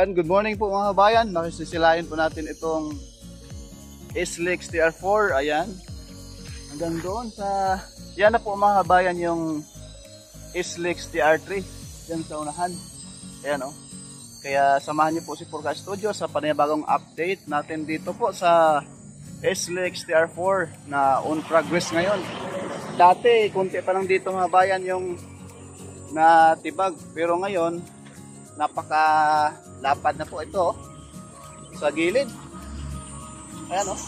Yan, good morning po mga kabayan. Nakisisilayan po natin itong SLEX TR4. Ayan. Hanggang doon sa... Yan na po mga kabayan yung SLEX TR3. Yan sa unahan. Ayan o. Kaya samahan niyo po si Purka Studio sa panibagong update natin dito po sa SLEX TR4 na on progress ngayon. Dati, kunti pa lang dito mga kabayan yung natibag. Pero ngayon, napaka-lapad na po ito sa gilid. Ayan o.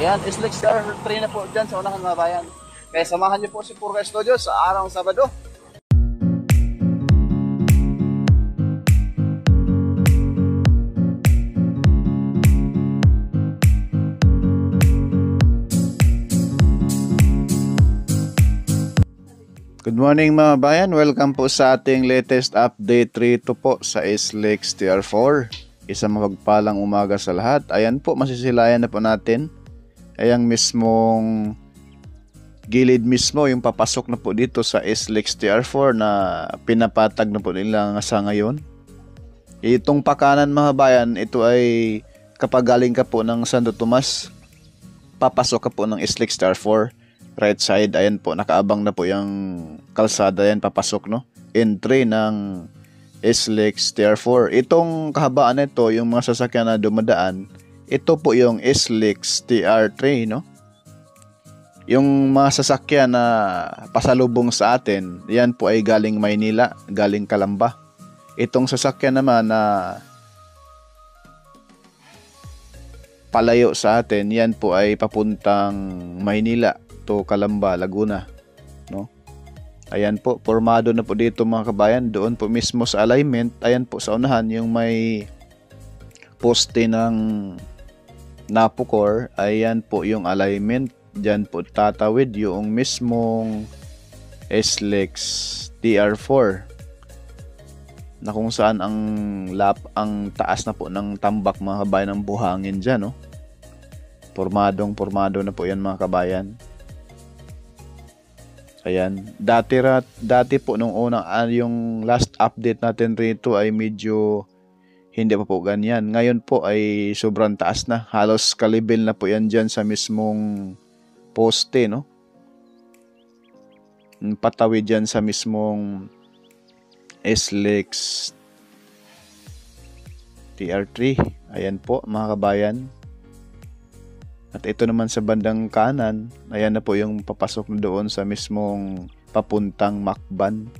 Ayan, SLEX TR3 na po dyan sa unahan mga bayan. Kaya samahan niyo po si Purka Studio sa araw Sabado. Good morning mga bayan, welcome po sa ating latest update rito po sa SLEX TR4. Isang mapagpalang umaga sa lahat. Ayan po, masisilayan na po natin. Ayang mismong gilid mismo yung papasok na po dito sa SLEX TR4 na pinapatag na po nila sa ngayon. Itong pakanan mga bayan, ito ay kapag galing ka po ng Santo Tomas, papasok ka po ng SLEX TR4. Right side, ayan po, nakaabang na po yung kalsada yan, papasok, no? Entry ng SLEX TR4. Itong kahabaan nito, yung mga sasakyan na dumadaan, ito po yung SLEX TR3, no? Yung mga sasakyan na pasalubong sa atin, yan po ay galing Maynila, galing Calamba. Itong sasakyan naman na palayo sa atin, yan po ay papuntang Maynila to Calamba, Laguna, no? Ayan po, formado na po dito mga kabayan. Doon po mismo sa alignment, ayan po sa unahan yung may poste ng Napocor, ayan po yung alignment. Diyan po tatawid yung mismong SLEX TR4 na kung saan ang taas na po ng tambak mga kabayan ng buhangin diyan, no? Formado na po yan mga kabayan. Ayan, dati po nung unang yung last update natin rito ay medyo hindi pa po ganyan. Ngayon po ay sobrang taas na. Halos kalibel na po yan dyan sa mismong poste, no? Patawid dyan sa mismong SLEX TR3. Ayan po mga kabayan. At ito naman sa bandang kanan, ayan na po yung papasok na doon sa mismong papuntang Macban.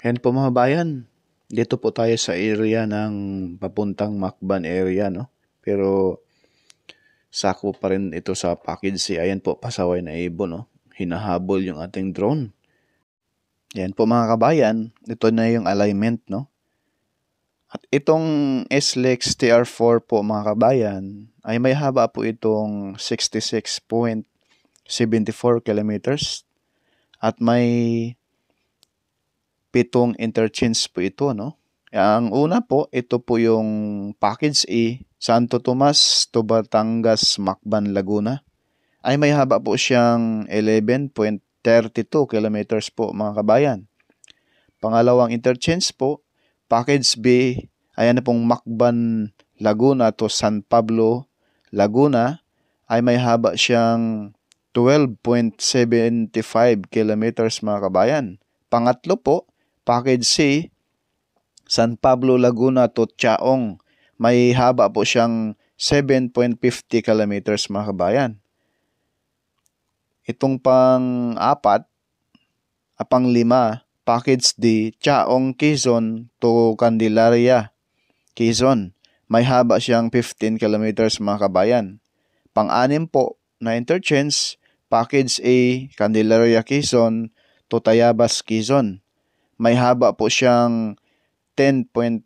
Yan po mga bayan, dito po tayo sa area ng papuntang Macban area, no? Pero sako pa rin ito sa package C. Ayan po, pasaway na ibon, no? Hinahabol yung ating drone. Yan po mga kabayan, ito na yung alignment, no? At itong SLEX TR4 po mga kabayan, ay may haba po itong 66.74 kilometers at may 7 interchange po ito, no? Ang una po, ito po yung Package A, Santo Tomas to Batangas, Macban, Laguna. Ay may haba po siyang 11.32 kilometers po mga kabayan. Pangalawang interchange po, Package B, ayan na pong Macban, Laguna to San Pablo, Laguna, ay may haba siyang 12.75 kilometers mga kabayan. Pangatlo po, Package C, San Pablo, Laguna to Chaong, may haba po siyang 7.50 kilometers mga kabayan. Itong pang-apat, pang-lima, Package D, Chaong, Quezon to Candelaria, Quezon. May haba siyang 15 kilometers mga kabayan. Pang-anim po na interchange, Package A, Candelaria, Quezon to Tayabas, Quezon. May haba po siyang 10.21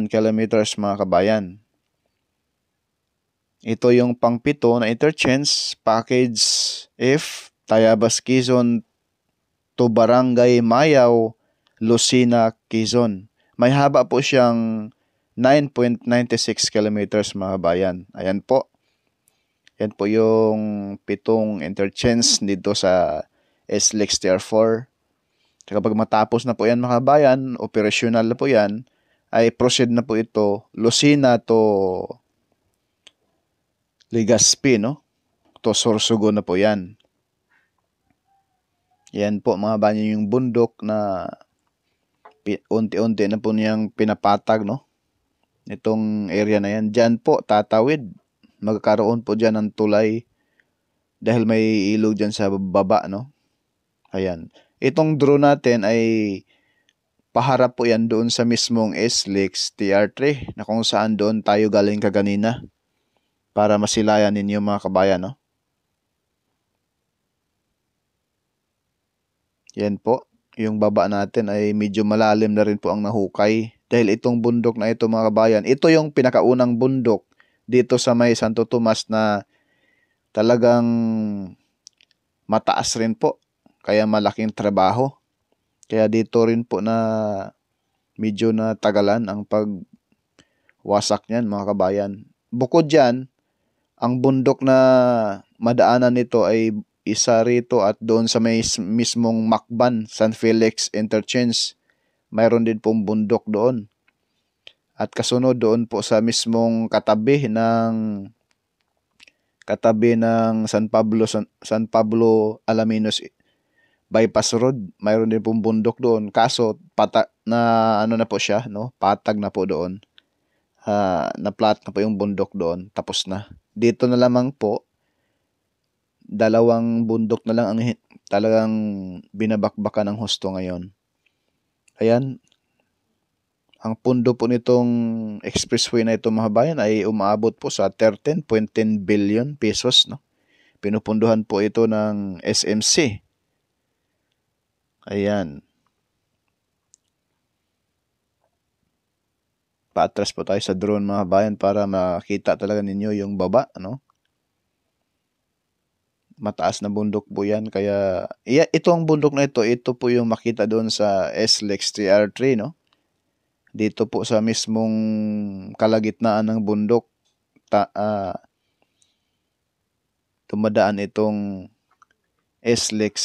kilometers mga kabayan. Ito yung pang-pito na interchange, Package F, Tayabas, Quezon to Barangay Mayaw, Lucena, Quezon. May haba po siyang 9.96 kilometers mga kabayan. Ayan po. Yan po yung pitong interchange dito sa SLEX TR4. Kapag matapos na po yan mga kabayan, operational na po yan, ay proceed na po ito, Lucena to Legazpi, no? To Sorsogon na po yan. Yan po mga kabayan yung bundok na unti-unti na po niyang pinapatag, no? Itong area na yan. Diyan po tatawid. Magkakaroon po dyan ng tulay dahil may ilog dyan sa baba, no? Ayan. Itong drone natin ay paharap po yan doon sa mismong SLEX TR3 na kung saan doon tayo galing kaganina para masilayan ninyo mga kabayan, no? Yan po. Yung baba natin ay medyo malalim na rin po ang nahukay dahil itong bundok na ito mga kabayan, ito yung pinakaunang bundok dito sa may Santo Tomas na talagang mataas rin po. Kaya malaking trabaho. Kaya dito rin po na medyo natagalan ang pagwasak niyan mga kabayan. Bukod dyan, ang bundok na madaanan nito ay isa rito at doon sa may mismong Macban, San Felix Interchange. Mayroon din pong bundok doon. At kasunod doon po sa mismong katabi ng San Pablo Alaminos Bypass Road, mayroon din pong bundok doon. Kaso ano na po siya, no? Patag na po doon. Na-flat na po yung bundok doon, tapos na. Dito na lamang po, dalawang bundok na lang ang talagang binabakbakan ng husto ngayon. Ayan. Ang pundo po nitong expressway na ito mga bayan ay umaabot po sa 13.10 billion pesos, no? Pinupunduhan po ito ng SMC. Ayan. Paatras po tayo sa drone mga bayan para makita talaga ninyo yung baba, no? Mataas na bundok po yan. Kaya, itong bundok na ito po yung makita doon sa SLEX TR3, no? Dito po sa mismong kalagitnaan ng bundok, tumadaan itong SLEX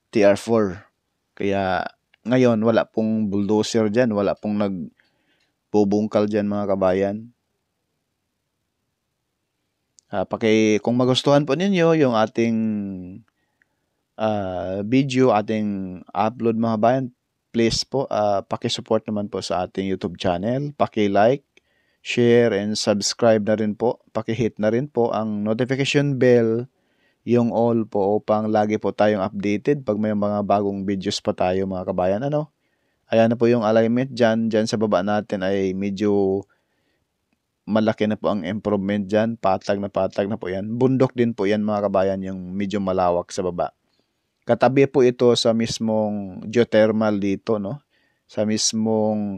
TR4. Kaya ngayon wala pong bulldozer dyan, wala pong nagbubungkal dyan mga kabayan. Kung magustuhan po ninyo yung ating video, ating upload mga kabayan, please po, paki-support naman po sa ating YouTube channel. Paki-like, share, and subscribe na rin po. Paki-hit na rin po ang notification bell, yung all po upang lagi po tayong updated pag may mga bagong videos pa tayo mga kabayan. Ano? Ayan na po yung alignment dyan. Dyan sa baba natin ay medyo malaki na po ang improvement dyan. Patag na po yan. Bundok din po yan mga kabayan, yung medyo malawak sa baba. Katabi po ito sa mismong geothermal dito, no? Sa mismong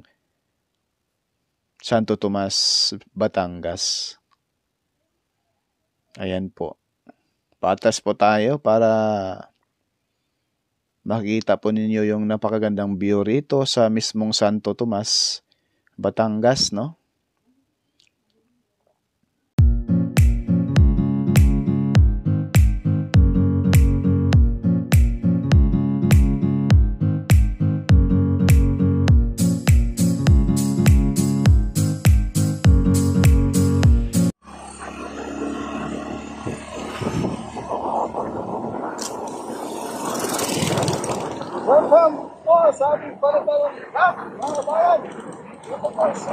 Santo Tomas, Batangas. Ayan po. Patas po tayo para Makikita po ninyo yung napakagandang view rito sa mismong Santo Tomas, Batangas, no? Welcome po sa ating panatawang lahat, mga kabayan. Ito po sa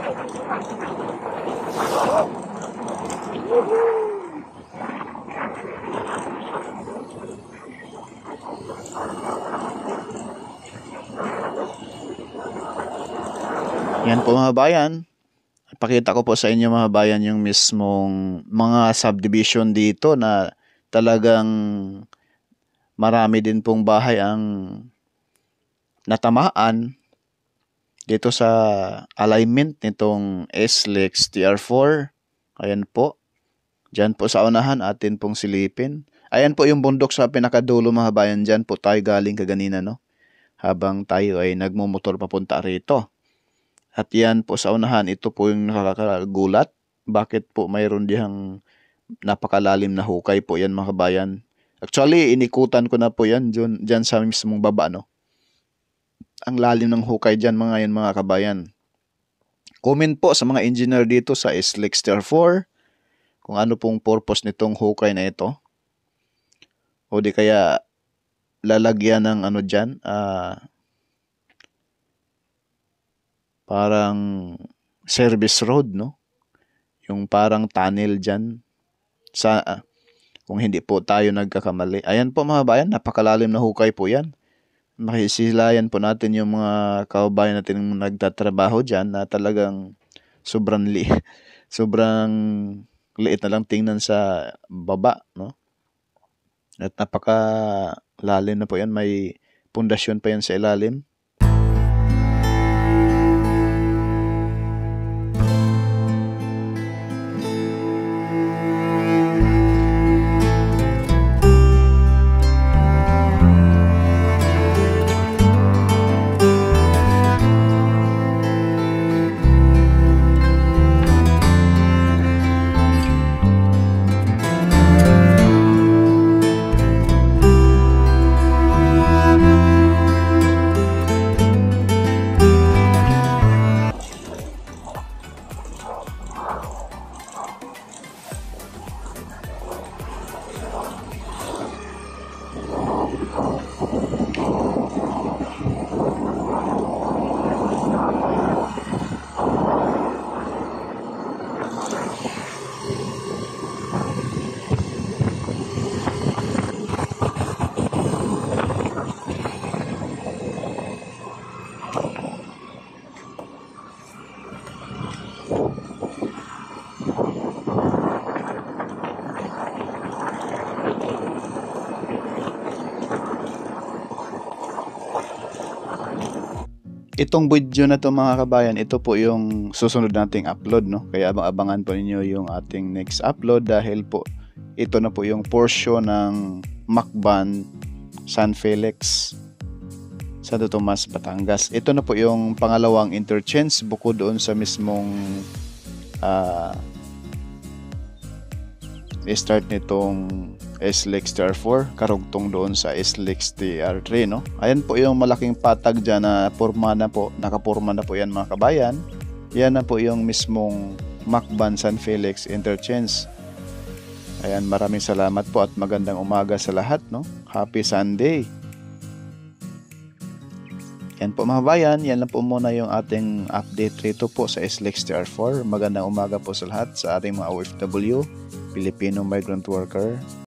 Yan po mga bayan. Pakita ko po sa inyo mga bayan yung mismong mga subdivision dito na talagang marami din pong bahay ang natamaan dito sa alignment nitong SLEX TR4. Ayan po. Diyan po sa unahan atin pong silipin. Ayan po yung bundok sa pinakadulo mga bayan. Diyan po tayo galing kaganina, no? Habang tayo ay nagmumotor papunta rito. At yan po sa unahan, ito po yung nakakagulat. Bakit po mayroon diyang napakalalim na hukay po yan mga kabayan. Actually, inikutan ko na po yan dyan sa mismong baba, no? Ang lalim ng hukay dyan mga kabayan. Comment po sa mga engineer dito sa SLEX TR4 kung ano pong purpose nitong hukay na ito. O di kaya lalagyan ng ano dyan, parang service road, no? Yung parang tunnel dyan sa kung hindi po tayo nagkakamali. Ayan po mga bayan, napakalalim na hukay po yan. Makisilayan po natin yung mga kababayan natin nagtatrabaho dyan na talagang sobrang liit na lang tingnan sa baba, no? At napakalalim na po yan, may pundasyon pa yan sa ilalim. Itong video na to mga kabayan, ito po yung susunod nating upload, no? Kaya abangan po ninyo yung ating next upload dahil po ito na po yung portion ng Macban San Felix, Santo Tomas, Batangas. Ito na po yung pangalawang interchange bukod doon sa mismong start nitong SLEX TR4 karugtong doon sa SLEX TR3, no? Ayan po yung malaking patag dyan na nakapurma na po yan mga kabayan. Yan na po yung mismong Macban San Felix interchange. Ayan, maraming salamat po at magandang umaga sa lahat, no? Happy Sunday. Yan po mga kabayan, yan lang po muna yung ating update rito po sa SLEX TR4. Magandang umaga po sa lahat sa ating mga OFW, Filipino migrant worker.